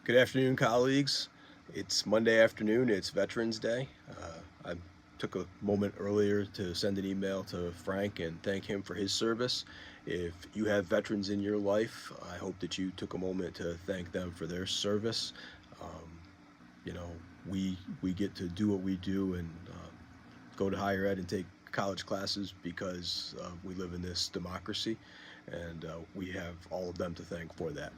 Good afternoon, colleagues. It's Monday afternoon. It's Veterans Day. I took a moment earlier to send an email to Frank and thank him for his service. If you have veterans in your life, I hope that you took a moment to thank them for their service. Um, you know, we get to do what we do and go to higher ed and take college classes because we live in this democracy, and we have all of them to thank for that.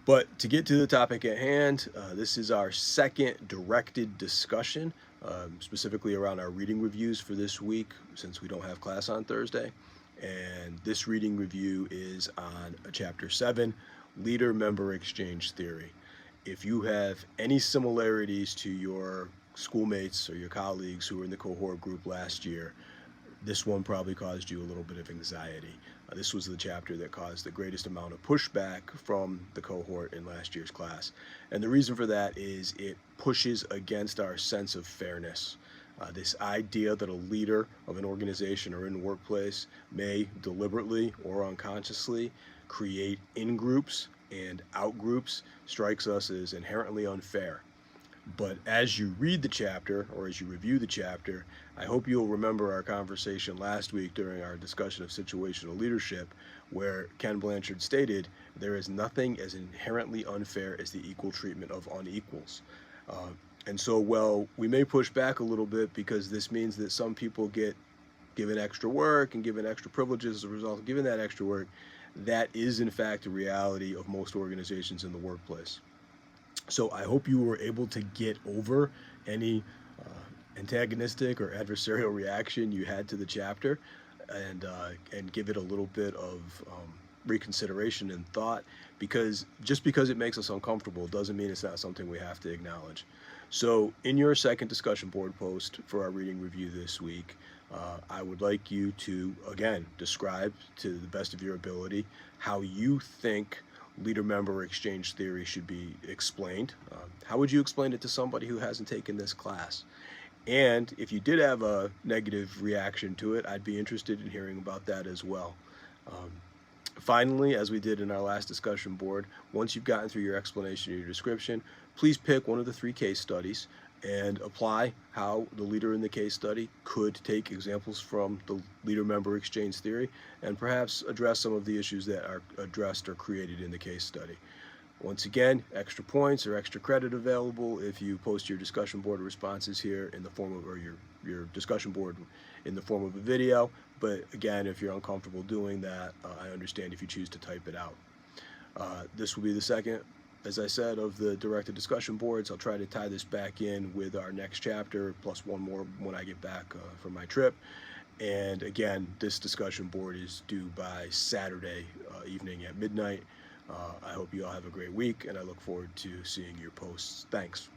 But to get to the topic at hand, this is our second directed discussion, specifically around our reading reviews for this week, since we don't have class on Thursday. And this reading review is on Chapter 7, Leader Member Exchange Theory. If you have any similarities to your schoolmates or your colleagues who were in the cohort group last year, this one probably caused you a little bit of anxiety. This was the chapter that caused the greatest amount of pushback from the cohort in last year's class. And the reason for that is it pushes against our sense of fairness. This idea that a leader of an organization or in the workplace may deliberately or unconsciously create in-groups and out-groups strikes us as inherently unfair. But as you read the chapter, or as you review the chapter, I hope you'll remember our conversation last week during our discussion of situational leadership, where Ken Blanchard stated, there is nothing as inherently unfair as the equal treatment of unequals. Uh, and so, while we may push back a little bit because this means that some people get given extra work and given extra privileges as a result of giving that extra work, that is in fact a reality of most organizations in the workplace. So I hope you were able to get over any antagonistic or adversarial reaction you had to the chapter, and give it a little bit of reconsideration and thought. Because just because it makes us uncomfortable doesn't mean it's not something we have to acknowledge. So in your second discussion board post for our reading review this week, I would like you to again describe to the best of your ability how you think leader member exchange theory should be explained. How would you explain it to somebody who hasn't taken this class? And if you did have a negative reaction to it, I'd be interested in hearing about that as well. Um, Finally, as we did in our last discussion board, once you've gotten through your explanation or your description, please pick one of the three case studies and apply how the leader in the case study could take examples from the leader member exchange theory and perhaps address some of the issues that are addressed or created in the case study. Once again, extra points or extra credit available if you post your discussion board responses here in the form of, or your discussion board in the form of a video. But again, if you're uncomfortable doing that, I understand if you choose to type it out. This will be the second, as I said, of the directed discussion boards. I'll try to tie this back in with our next chapter, plus one more when I get back from my trip. And again, this discussion board is due by Saturday evening at midnight. I hope you all have a great week, and I look forward to seeing your posts. Thanks.